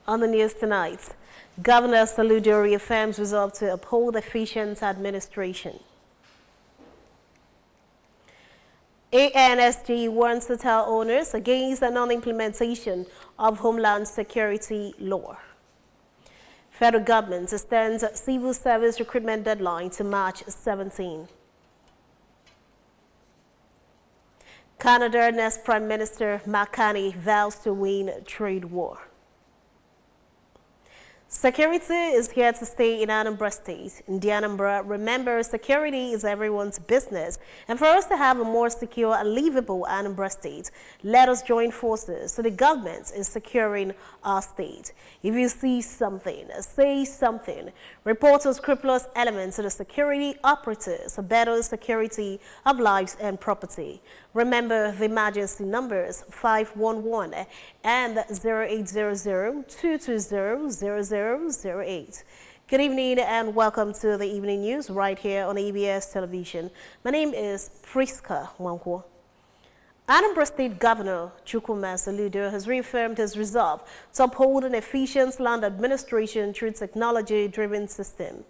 On the news tonight, Governor Soludo reaffirms resolve to uphold efficient administration. ANSG warns hotel owners against the non-implementation of Homeland Security law. Federal government extends civil service recruitment deadline to March 17. Canada next Prime Minister Mark Carney vows to win trade war. Security is here to stay in Anambra State. In the Anambra, remember, security is everyone's business. And for us to have a more secure and livable Anambra State, let us join forces so the government is securing our state. If you see something, say something. Report unscrupulous elements to the security operatives for better security of lives and property. Remember the emergency numbers 511 and 0800-220-0008. Good evening and welcome to the evening news right here on ABS television. My name is Priska Wankwo. Anambra State Governor Chukwuma Soludo has reaffirmed his resolve to uphold an efficient land administration through technology-driven system.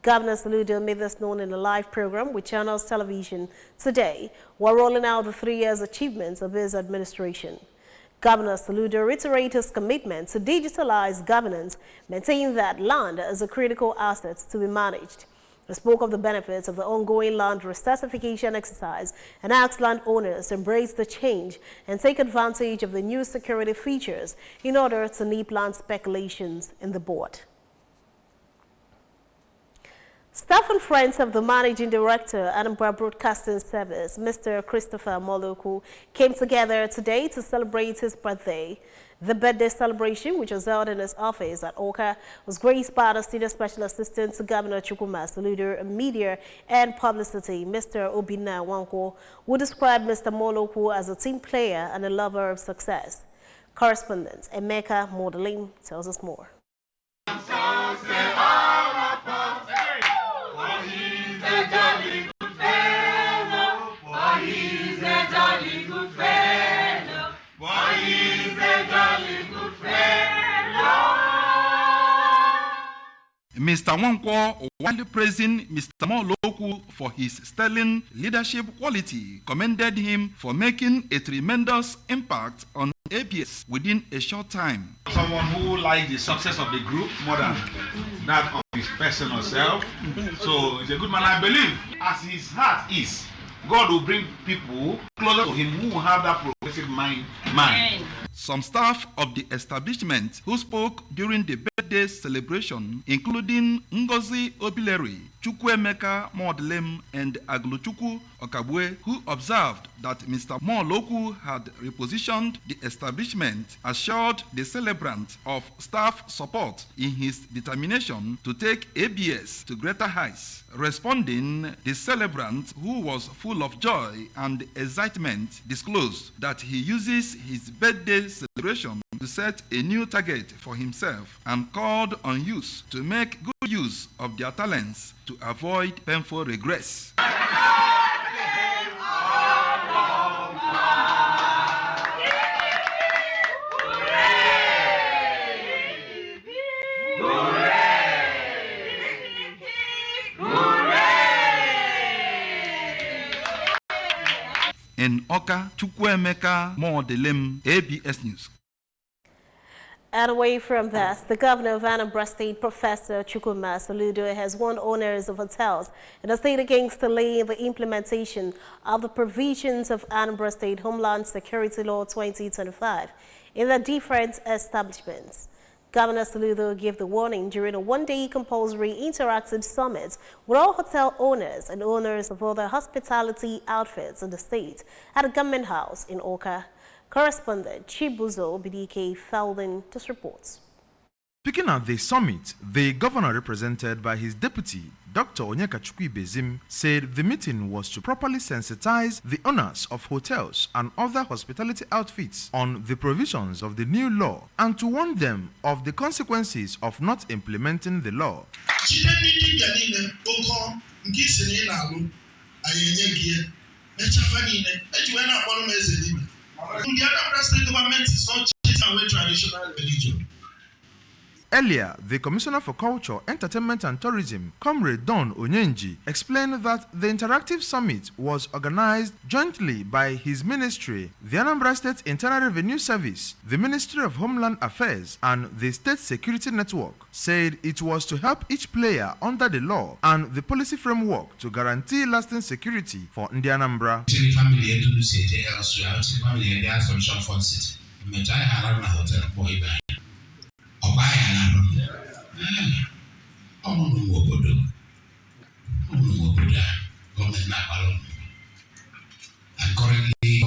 Governor Soludo made this known in a live program with Channels Television today while rolling out the 3 years achievements of his administration. Governor Soludo reiterated his commitment to digitalize governance, maintaining that land as a critical asset to be managed. He spoke of the benefits of the ongoing land recertification exercise and asked landowners to embrace the change and take advantage of the new security features in order to nip land speculations in the board. Staff and friends of the Managing Director, Anambra Broadcasting Service, Mr. Christopher Moloku, came together today to celebrate his birthday. The birthday celebration, which was held in his office at Oka, was graced by the Senior Special Assistant to Governor Chukwuma Soludo, Media and Publicity, Mr. Obinna Wankwo, who described Mr. Moloku as a team player and a lover of success. Correspondent Emeka Modeling tells us more. Mr. Wankwo, while praising Mr. Moloku for his sterling leadership quality, commended him for making a tremendous impact on APS within a short time. Someone who likes the success of the group more than that of his personal self. So he's a good man. I believe, as his heart is, God will bring people closer to him who have that progressive mind. Some staff of the establishment who spoke during the birthday celebration, including Ngozi Obileri, Chukwuemeka Modelem, and Agluchukwu Okabwe, who observed that Mr. Moloku had repositioned the establishment, assured the celebrant of staff support in his determination to take ABS to greater heights. Responding, the celebrant, who was full of joy and excitement, disclosed that he uses his birthday celebration to set a new target for himself and called on youth to make good use of their talents to avoid painful regrets. In Oka, Chukwuemeka Modelem, ABS News. And away from this, the governor of Anambra State, Professor Chukwuma Soludo, has warned owners of hotels in the state against delaying the implementation of the provisions of Anambra State Homeland Security Law 2025 in the different establishments. Governor Soludo gave the warning during a one-day compulsory interactive summit with all hotel owners and owners of other hospitality outfits in the state at a government house in Oka. Correspondent Chibuzo BDK Felding just reports. Speaking at the summit, the governor, represented by his deputy, Dr. Onyekachukwu Bezim, said the meeting was to properly sensitize the owners of hotels and other hospitality outfits on the provisions of the new law and to warn them of the consequences of not implementing the law. The Anambra State government is not changing away traditional religion. Earlier, the Commissioner for Culture, Entertainment and Tourism, Comrade Don Onyenji, explained that the interactive summit was organized jointly by his ministry, the Anambra State Internal Revenue Service, the Ministry of Homeland Affairs, and the State Security Network. Said it was to help each player under the law and the policy framework to guarantee lasting security for Ndi Anambra. And currently,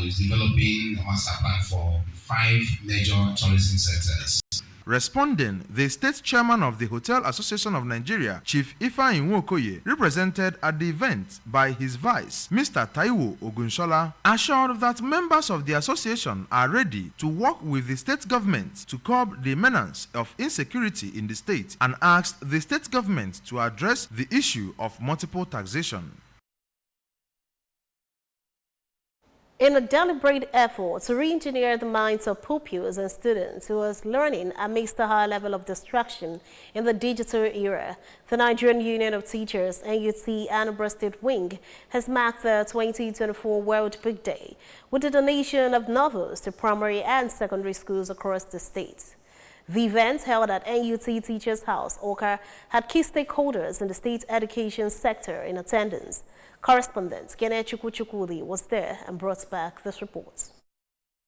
is developing a master plan for 5 major tourism sectors. Responding, the state chairman of the Hotel Association of Nigeria, Chief Ifeanyi Nwokoye, represented at the event by his vice, Mr. Taiwo Ogunshola, assured that members of the association are ready to work with the state government to curb the menace of insecurity in the state and asked the state government to address the issue of multiple taxation. In a deliberate effort to re-engineer the minds of pupils and students who are learning amidst a high level of distraction in the digital era, the Nigerian Union of Teachers, NUT Anambra State Wing, has marked the 2024 World Book Day with the donation of novels to primary and secondary schools across the state. The event, held at NUT Teachers House, Oka, had key stakeholders in the state education sector in attendance. Correspondent Kene Chukwuchukwudi was there and brought back this report.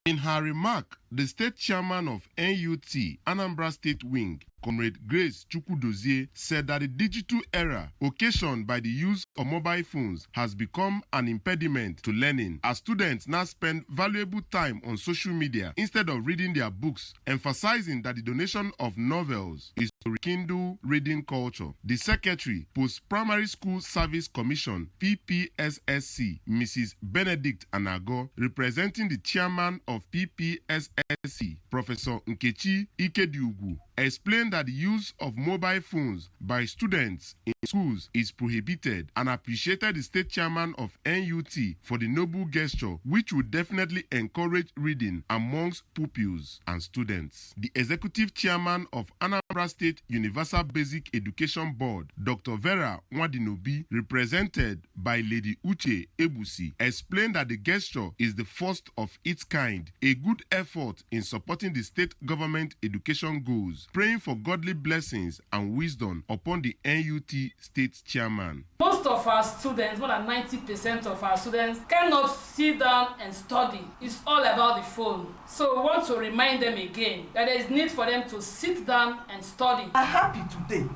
In her remark, the state chairman of NUT, Anambra State Wing, Comrade Grace Chukwudozie, said that the digital era occasioned by the use of mobile phones has become an impediment to learning, as students now spend valuable time on social media instead of reading their books, emphasizing that the donation of novels is to rekindle reading culture. The Secretary, Post-Primary School Service Commission, PPSSC, Mrs. Benedict Anago, representing the chairman of PPSSC, Professor Nkechi Ikediugu, explained that the use of mobile phones by students in schools is prohibited and appreciated the state chairman of NUT for the noble gesture, which would definitely encourage reading amongst pupils and students. The executive chairman of Anambra State Universal Basic Education Board, Dr. Vera Nwadinobi, represented by Lady Uche Ebusi, explained that the gesture is the first of its kind, a good effort in supporting the state government education goals, praying for godly blessings and wisdom upon the NUT state chairman. Most of our students, more than 90% of our students, cannot sit down and study. It's all about the phone. So we want to remind them again that there is need for them to sit down and study. I'm happy today.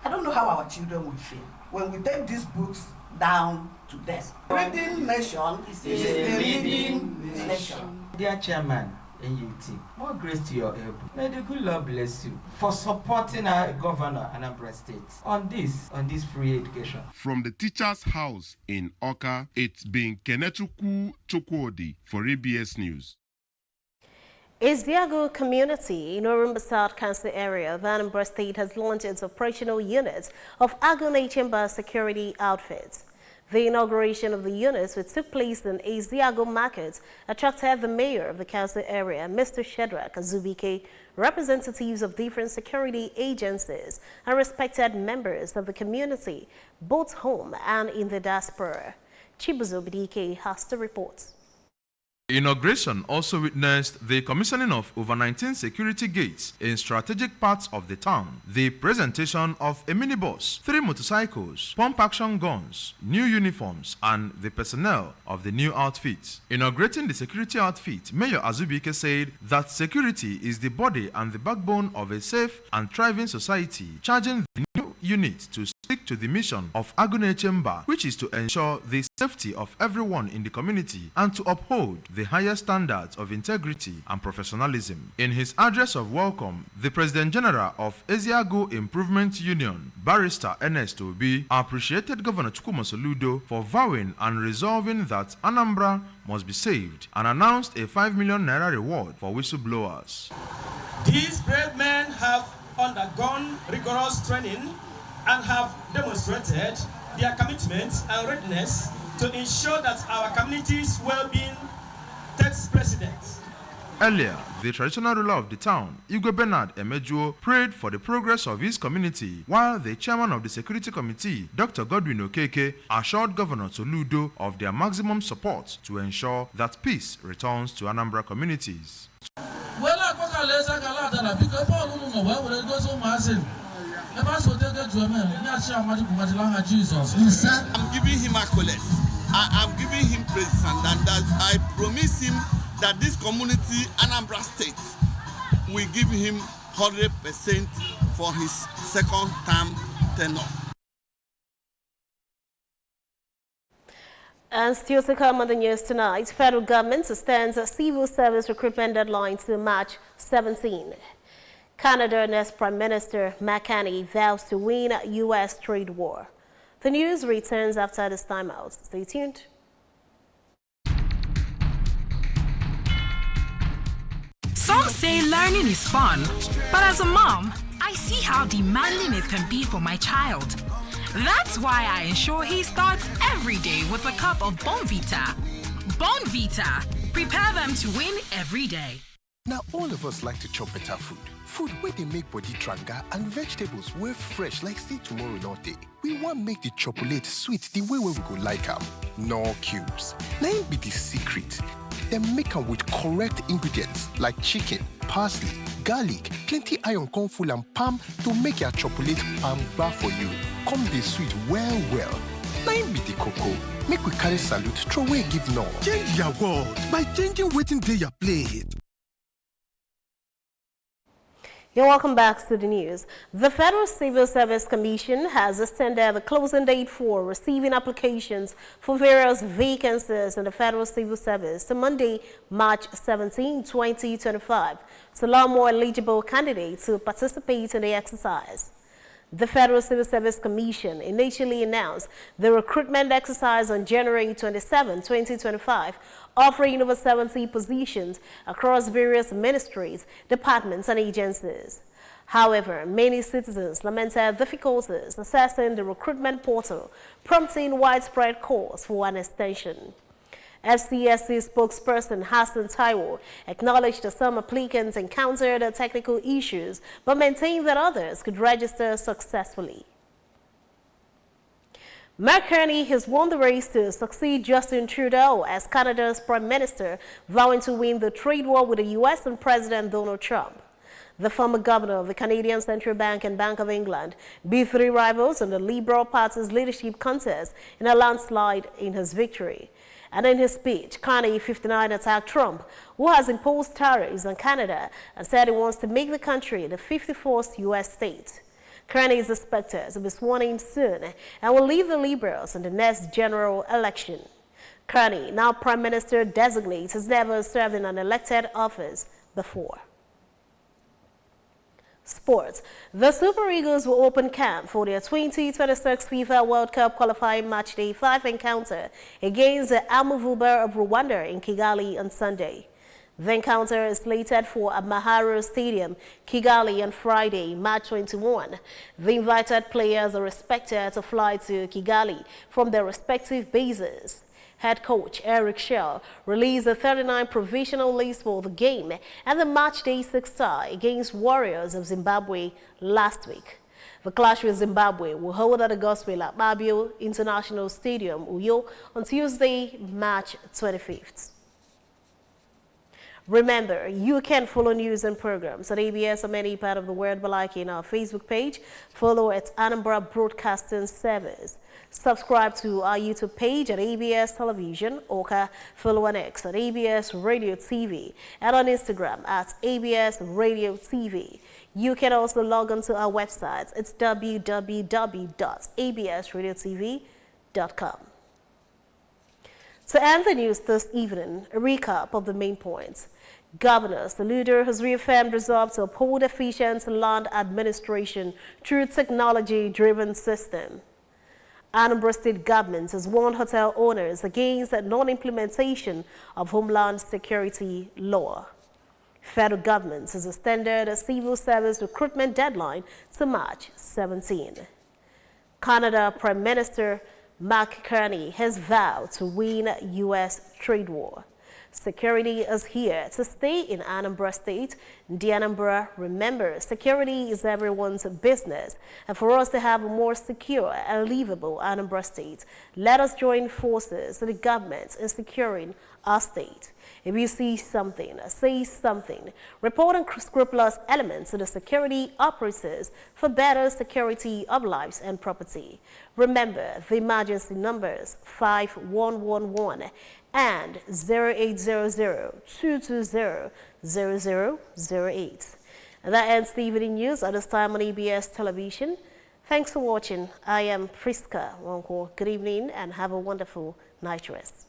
I don't know how our children will feel when we take these books down to desk. Reading nation is a reading nation. Dear Chairman, NUT, more grace to your help. May the good Lord bless you for supporting our governor, Anambra State, on this free education. From the teacher's house in Oka, it's been Kenechukwu Chukwudi for ABS News. Eziago community in Orumba South Council area of Anambra State has launched its operational unit of Agone Chamber security outfits. The inauguration of the units, which took place in Eziago Market, attracted the mayor of the council area, Mr. Shedrack Azubike, representatives of different security agencies, and respected members of the community, both home and in the diaspora. Chibuzo Bidike has the report. Inauguration also witnessed the commissioning of over 19 security gates in strategic parts of the town, the presentation of a minibus, 3 motorcycles, pump-action guns, new uniforms, and the personnel of the new outfit. Inaugurating the security outfit, Mayor Azubike said that security is the body and the backbone of a safe and thriving society, charging the new unit to stick to the mission of Agone Chamber, which is to ensure the safety of everyone in the community and to uphold the highest standards of integrity and professionalism. In his address of welcome, the President General of Eziago Improvement Union, Barrister Ernest Obi, appreciated Governor Chukwuma Soludo for vowing and resolving that Anambra must be saved and announced a 5 million naira reward for whistleblowers. These brave men have undergone rigorous training and have demonstrated their commitment and readiness to ensure that our community's well-being takes precedence. Earlier, the traditional ruler of the town, Igwe Bernard Emejuo, prayed for the progress of his community, while the chairman of the security committee, Dr. Godwin Okeke, assured Governor Soludo of their maximum support to ensure that peace returns to Anambra communities. He said, I'm giving him accolades. I'm giving him praise, and that I promise him that this community, Anambra State, will give him 100% for his second term tenure. And still to come on the news tonight, federal government suspends a civil service recruitment deadline to March 17. Canada next Prime Minister Mark Carney vows to win a U.S. trade war. The news returns after this timeout. Stay tuned. Some say learning is fun, but as a mom, I see how demanding it can be for my child. That's why I ensure he starts every day with a cup of Bonvita. Bonvita. Prepare them to win every day. Now, all of us like to chop better food. Food where they make body tranga and vegetables where fresh like see tomorrow not day. We want make the chocolate sweet the way we go like them. No cubes. Now be the secret. Then make them with correct ingredients like chicken, parsley, garlic, plenty iron corn full and palm to make your chocolate palm bar for you. Come the sweet well. Now be the cocoa. Make we carry salute, throw away give no. Change your world by changing waiting day your plate. You're welcome back to the news. The Federal Civil Service Commission has extended the closing date for receiving applications for various vacancies in the Federal Civil Service to Monday, March 17, 2025, to allow more eligible candidates to participate in the exercise. The Federal Civil Service Commission initially announced the recruitment exercise on January 27, 2025, offering over 70 positions across various ministries, departments, and agencies. However, many citizens lamented difficulties accessing the recruitment portal, prompting widespread calls for an extension. FCSC spokesperson Hassan Taiwo acknowledged that some applicants encountered technical issues, but maintained that others could register successfully. Mark Carney has won the race to succeed Justin Trudeau as Canada's Prime Minister, vowing to win the trade war with the U.S. and President Donald Trump. The former governor of the Canadian Central Bank and Bank of England beat three rivals in the Liberal Party's leadership contest in a landslide in his victory. And in his speech, Carney, 59, attacked Trump, who has imposed tariffs on Canada and said he wants to make the country the 54th U.S. state. Carney is expected to be sworn in soon and will lead the Liberals in the next general election. Carney, now Prime Minister designate, has never served in an elected office before. Sports. The Super Eagles will open camp for their 2026 FIFA World Cup qualifying match day 5 encounter against the Amuvuba of Rwanda in Kigali on Sunday. The encounter is slated for Amahoro Stadium, Kigali on Friday, March 21. The invited players are expected to fly to Kigali from their respective bases. Head coach Eric Shell released the 39 provisional list for the game and the match day 6 tie against Warriors of Zimbabwe last week. The clash with Zimbabwe will hold at the Gospel at Mabio International Stadium, Uyo, on Tuesday, March 25th. Remember, you can follow news and programs at ABS or any part of the world by liking our Facebook page. Follow at Anambra Broadcasting Service. Subscribe to our YouTube page at ABS Television, or follow on X at ABS Radio TV and on Instagram at ABS Radio TV. You can also log on to our website. It's www.absradiotv.com. To end the news this evening, a recap of the main points. Governor Soludo has reaffirmed resolve to uphold efficient land administration through technology-driven system. Anambra State government has warned hotel owners against the non-implementation of Homeland Security law. Federal government has extended a civil service recruitment deadline to March 17. Canada Prime Minister Mark Carney has vowed to win U.S. trade war. Security is here to stay in Anambra State. The Anambra remembers security is everyone's business. And for us to have a more secure and livable Anambra State, let us join forces with the government in securing our state. If you see something, say something. Report unscrupulous elements to the security operators for better security of lives and property. Remember the emergency numbers 5111 and 0800-220-0008. And that ends the evening news at this time on EBS television. Thanks for watching. I am Priska Wonko. Good evening and have a wonderful night rest.